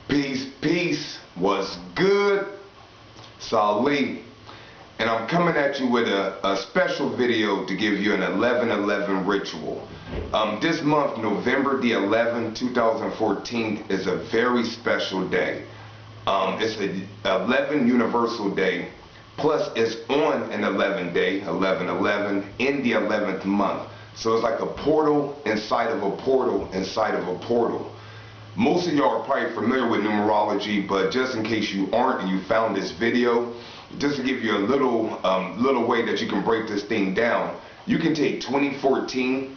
Peace, peace. What's good? Sali. And I'm coming at you with a special video to give you an 11/11 ritual. This month, November the 11th, 2014, is a very special day. It's the 11 Universal Day, plus it's on an 11 day, 11/11, in the 11th month. So it's like a portal inside of a portal inside of a portal. Most of y'all are probably familiar with numerology, but just in case you aren't and you found this video, just to give you a little way that you can break this thing down, you can take 2014,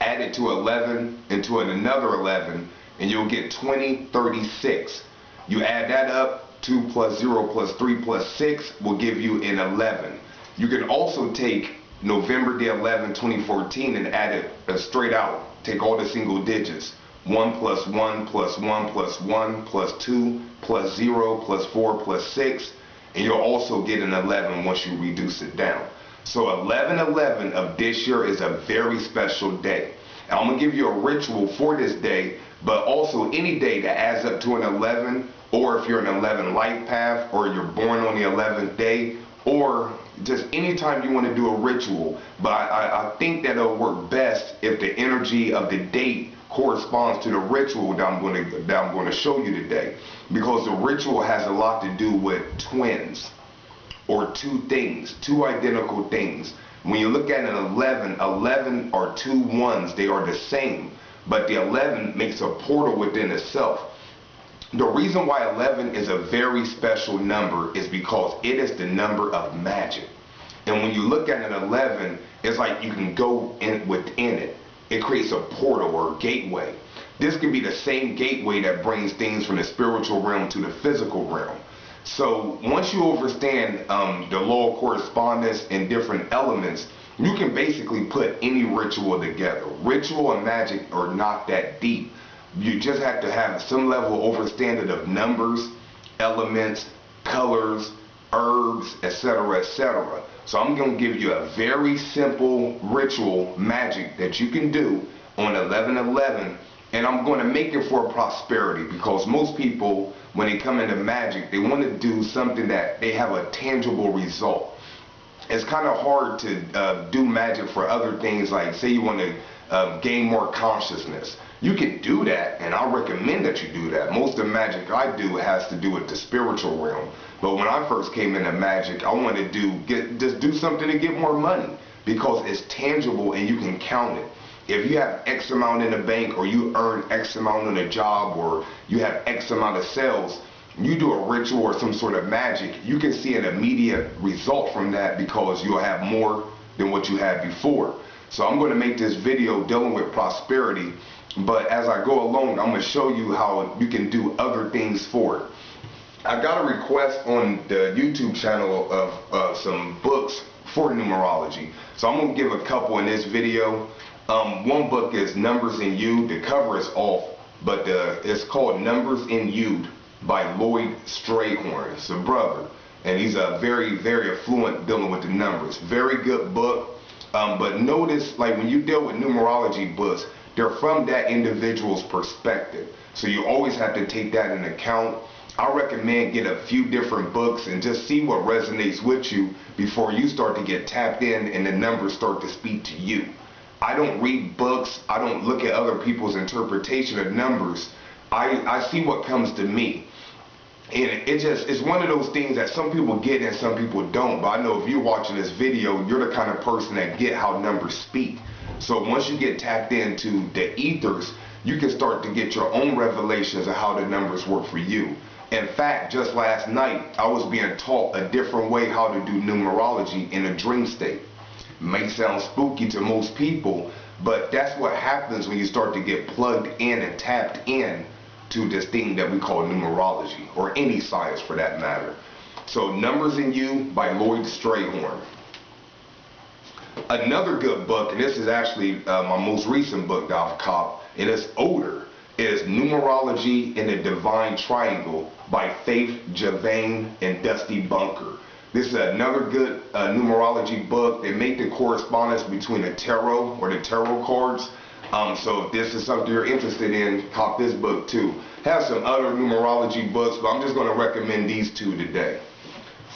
add it to 11 into another 11, and you'll get 2036. You add that up, 2 plus 0 plus 3 plus 6 will give you an 11. You can also take November the 11th, 2014 and add it straight out. Take all the single digits. 1 plus 1 plus 1 plus 1 plus 2 plus 0 plus 4 plus 6, and you'll also get an 11 once you reduce it down. So 11/11 of this year is a very special day. And I'm going to give you a ritual for this day, but also any day that adds up to an 11, or if you're an 11 life path, or you're born on the 11th day, or just anytime you want to do a ritual. But I think that it'll work best if the energy of the date corresponds to the ritual that I'm going to show you today, because the ritual has a lot to do with twins, or two things, two identical things. When you look at an 11 are two ones, they are the same, but the 11 makes a portal within itself. The reason why 11 is a very special number is because it is the number of magic. And when you look at an 11, it's like you can go in within it. It creates a portal or gateway. This could be the same gateway that brings things from the spiritual realm to the physical realm. So once you understand the law of correspondence and different elements, you can basically put any ritual together. Ritual and magic are not that deep. You just have to have some level of understanding of numbers, elements, colors, herbs, etc., etc. So I'm going to give you a very simple ritual magic that you can do on 11/11, and I'm going to make it for prosperity, because most people, when they come into magic, they want to do something that they have a tangible result. It's kind of hard to do magic for other things, like say you want to gain more consciousness. You can do that, and I recommend that you do that. Most of the magic I do has to do with the spiritual realm. But when I first came into magic, I wanted to just do something to get more money, because it's tangible and you can count it. If you have X amount in the bank, or you earn X amount on a job, or you have X amount of sales, you do a ritual or some sort of magic, you can see an immediate result from that, because you'll have more than what you had before. So I'm going to make this video dealing with prosperity, but as I go along, I'm going to show you how you can do other things for it. I got a request on the YouTube channel of some books for numerology, so I'm going to give a couple in this video. One book is Numbers in You. The cover is off, but it's called Numbers in You by Lloyd Strayhorn. It's a brother, and he's a very, very affluent dealing with the numbers. Very good book. But notice, like when you deal with numerology books, they're from that individual's perspective. So you always have to take that into account. I recommend get a few different books and just see what resonates with you before you start to get tapped in and the numbers start to speak to you. I don't read books. I don't look at other people's interpretation of numbers. I see what comes to me. And it's one of those things that some people get and some people don't. But I know if you're watching this video, you're the kind of person that get how numbers speak. So once you get tapped into the ethers, you can start to get your own revelations of how the numbers work for you. In fact, just last night, I was being taught a different way how to do numerology in a dream state. It may sound spooky to most people, but that's what happens when you start to get plugged in and tapped in to this thing that we call numerology, or any science for that matter. So Numbers in You by Lloyd Strayhorn. Another good book, and this is actually my most recent book that I've copped, and it's older, is Numerology in the Divine Triangle by Faith Javane and Dusty Bunker. This is another good numerology book. They make the correspondence between the tarot, or the tarot cards, So if this is something you're interested in, cop this book too. Have some other numerology books, but I'm just going to recommend these two today.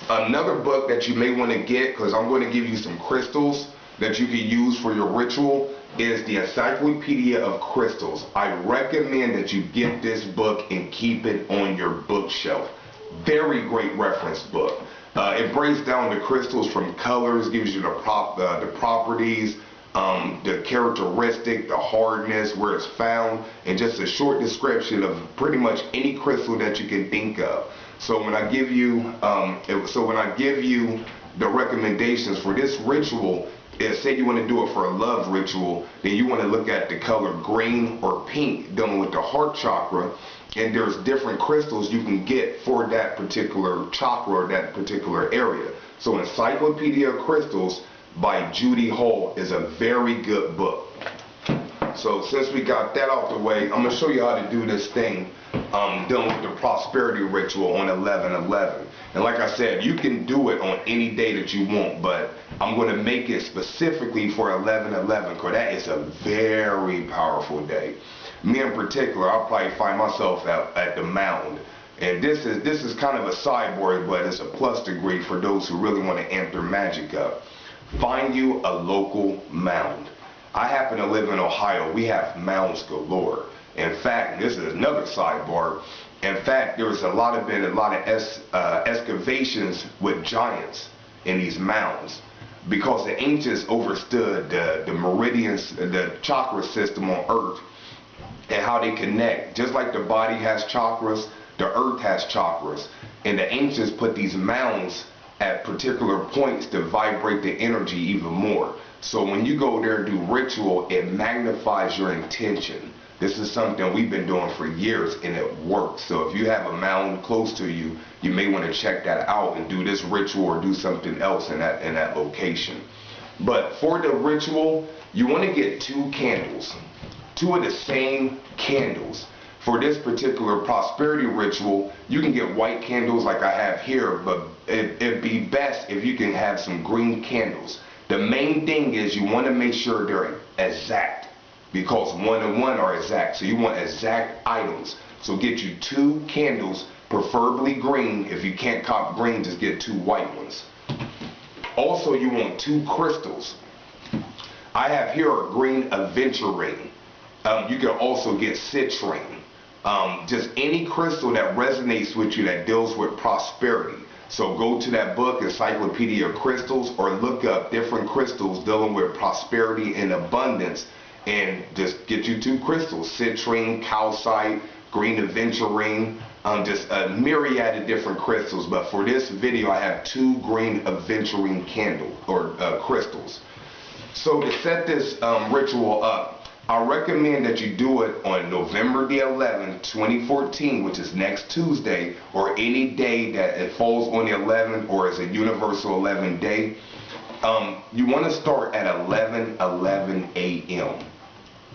Another book that you may want to get, because I'm going to give you some crystals that you can use for your ritual, is the Encyclopedia of Crystals. I recommend that you get this book and keep it on your bookshelf. Very great reference book. It breaks down the crystals from colors, gives you the properties, the characteristic, the hardness, where it's found, and just a short description of pretty much any crystal that you can think of. So when I give you, the recommendations for this ritual, say you want to do it for a love ritual, then you want to look at the color green or pink, dealing with the heart chakra. And there's different crystals you can get for that particular chakra or that particular area. So Encyclopedia of Crystals by Judy Hall is a very good book. So since we got that out the way, I'm going to show you how to do this thing dealing with the prosperity ritual on 11/11. And like I said, you can do it on any day that you want, but I'm going to make it specifically for 11/11 because that is a very powerful day. Me in particular, I'll probably find myself at the mound. And this is kind of a sideboard, but it's a plus degree for those who really want to amp their magic up. Find you a local mound. I happen to live in Ohio. We have mounds galore. In fact, this is another sidebar. In fact, there's been a lot of excavations with giants in these mounds, because the ancients understood the meridians, the chakra system on Earth, and how they connect. Just like the body has chakras, the earth has chakras. And the ancients put these mounds at particular points to vibrate the energy even more. So when you go there and do ritual, it magnifies your intention. This is something we've been doing for years and it works. So if you have a mound close to you, you may want to check that out and do this ritual or do something else in that location. But for the ritual, you want to get 2 candles. 2 of the same candles. For this particular prosperity ritual, you can get white candles like I have here, but it'd be best if you can have some green candles. The main thing is you want to make sure they're exact, because 1 and 1 are exact. So you want exact items. So get you 2 candles, preferably green. If you can't cop green, just get 2 white ones. Also, you want 2 crystals. I have here a green aventurine. You can also get citrine. Just any crystal that resonates with you that deals with prosperity. So go to that book, Encyclopedia of Crystals, or look up different crystals dealing with prosperity and abundance, and just get you 2 crystals: citrine, calcite, green aventurine, just a myriad of different crystals. But for this video, I have 2 green aventurine candles or crystals. So to set this ritual up, I recommend that you do it on November the 11th, 2014, which is next Tuesday, or any day that it falls on the 11th or is a universal 11 day. You want to start at 11:11 a.m.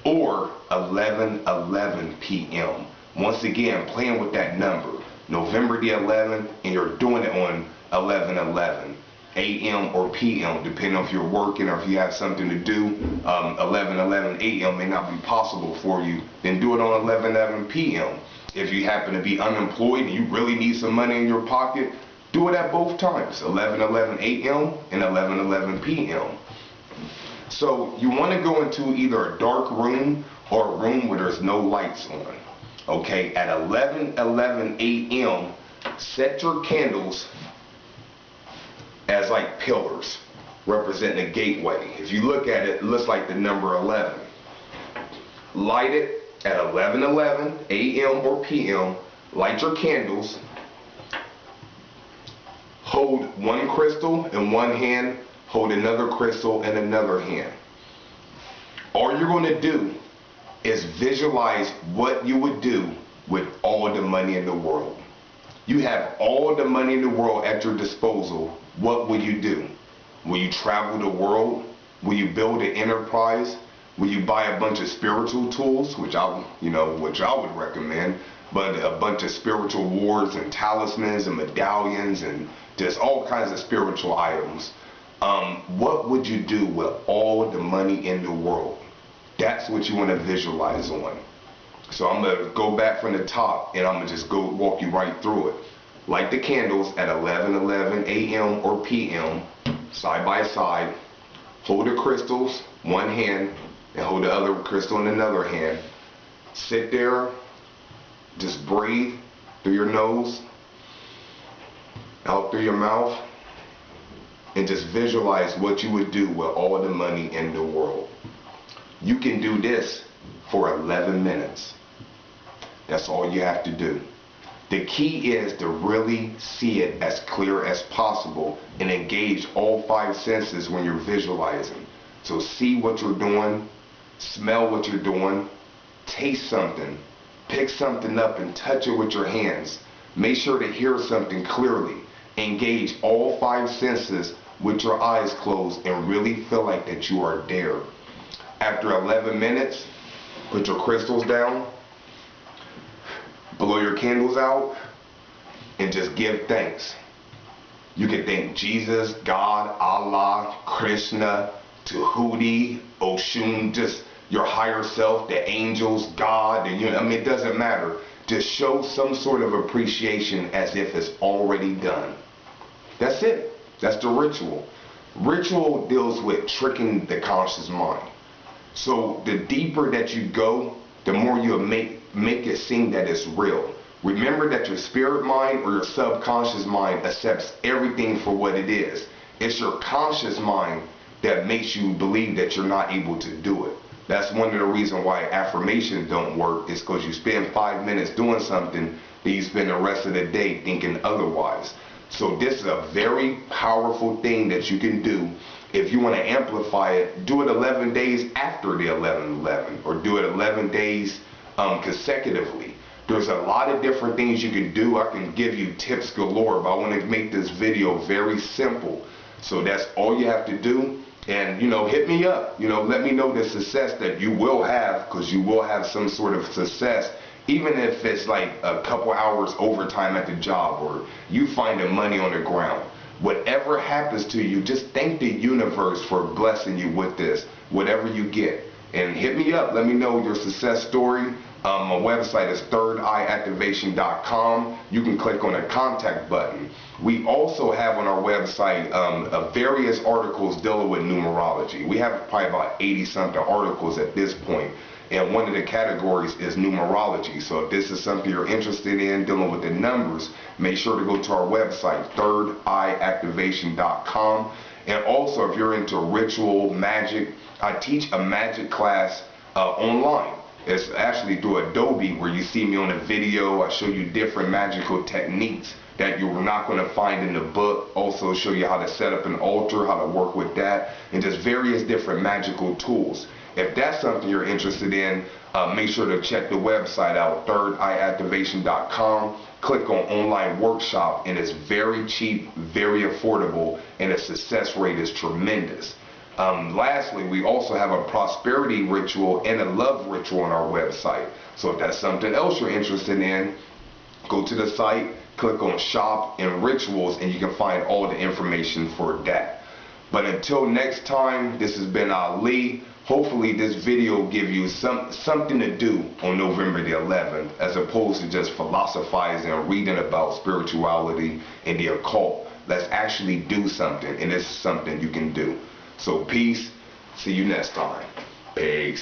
or 11:11 p.m. Once again, playing with that number, November the 11th, and you're doing it on 11:11. a.m. or p.m. depending on if you're working or if you have something to do. 11:11 a.m. may not be possible for you, then do it on 11:11 p.m. If you happen to be unemployed and you really need some money in your pocket, do it at both times, 11:11 a.m. and 11:11 p.m. So you want to go into either a dark room or a room where there's no lights on. Okay, at 11:11 a.m. set your candles as like pillars representing a gateway. If you look at it, it looks like the number 11. Light it at 11:11 a.m. or p.m. Light your candles. Hold 1 crystal in one hand, hold another crystal in another hand. All you're going to do is visualize what you would do with all the money in the world. You have all the money in the world at your disposal. What will you do? Will you travel the world? Will you build an enterprise? Will you buy a bunch of spiritual tools, which I would recommend, but a bunch of spiritual wards and talismans and medallions and just all kinds of spiritual items? What would you do with all the money in the world? That's what you want to visualize on. So I'm going to go back from the top and I'm going to just go walk you right through it. Light the candles at 11:11 a.m. or p.m. side by side. Hold the crystals one hand and hold the other crystal in another hand. Sit there, just breathe through your nose, out through your mouth, and just visualize what you would do with all the money in the world. You can do this for 11 minutes. That's all you have to do. The key is to really see it as clear as possible and engage all 5 senses when you're visualizing. So see what you're doing, smell what you're doing, taste something, pick something up and touch it with your hands. Make sure to hear something clearly. Engage all 5 senses with your eyes closed and really feel like that you are there. After 11 minutes, put your crystals down, blow your candles out, and just give thanks. You can thank Jesus, God, Allah, Krishna, Tahuti, Oshun, just your higher self, the angels, God, it doesn't matter. Just show some sort of appreciation as if it's already done. That's it. That's the ritual. Ritual deals with tricking the conscious mind. So the deeper that you go, the more you make it seem that it's real. Remember that your spirit mind or your subconscious mind accepts everything for what it is. It's your conscious mind that makes you believe that you're not able to do it. That's one of the reasons why affirmations don't work, is because you spend 5 minutes doing something, then you spend the rest of the day thinking otherwise. So this is a very powerful thing that you can do. If you want to amplify it, do it 11 days after the 11/11, or do it 11 days consecutively. There's a lot of different things you can do. I can give you tips galore, but I want to make this video very simple. So that's all you have to do. And, hit me up. Let me know the success that you will have, because you will have some sort of success, even if it's like a couple hours overtime at the job, or you finding money on the ground. Whatever happens to you, just thank the universe for blessing you with this, whatever you get. And hit me up. Let me know your success story. My website is thirdEyeActivation.com. You can click on the contact button. We also have on our website various articles dealing with numerology. We have probably about 80-something articles at this point. And one of the categories is numerology. So if this is something you're interested in, dealing with the numbers, make sure to go to our website, thirdEyeActivation.com. And also, if you're into ritual, magic, I teach a magic class online. It's actually through Adobe, where you see me on a video. I show you different magical techniques that you're not going to find in the book. Also show you how to set up an altar, how to work with that, and just various different magical tools. If that's something you're interested in, make sure to check the website out, thirdEyeActivation.com. Click on online workshop, and it's very cheap, very affordable, and the success rate is tremendous. Lastly, we also have a prosperity ritual and a love ritual on our website. So if that's something else you're interested in, go to the site, click on shop and rituals, and you can find all the information for that. But until next time, this has been Ali. Hopefully this video will give you something to do on November the 11th, as opposed to just philosophizing and reading about spirituality and the occult. Let's actually do something, and this is something you can do. So peace. See you next time. Peace.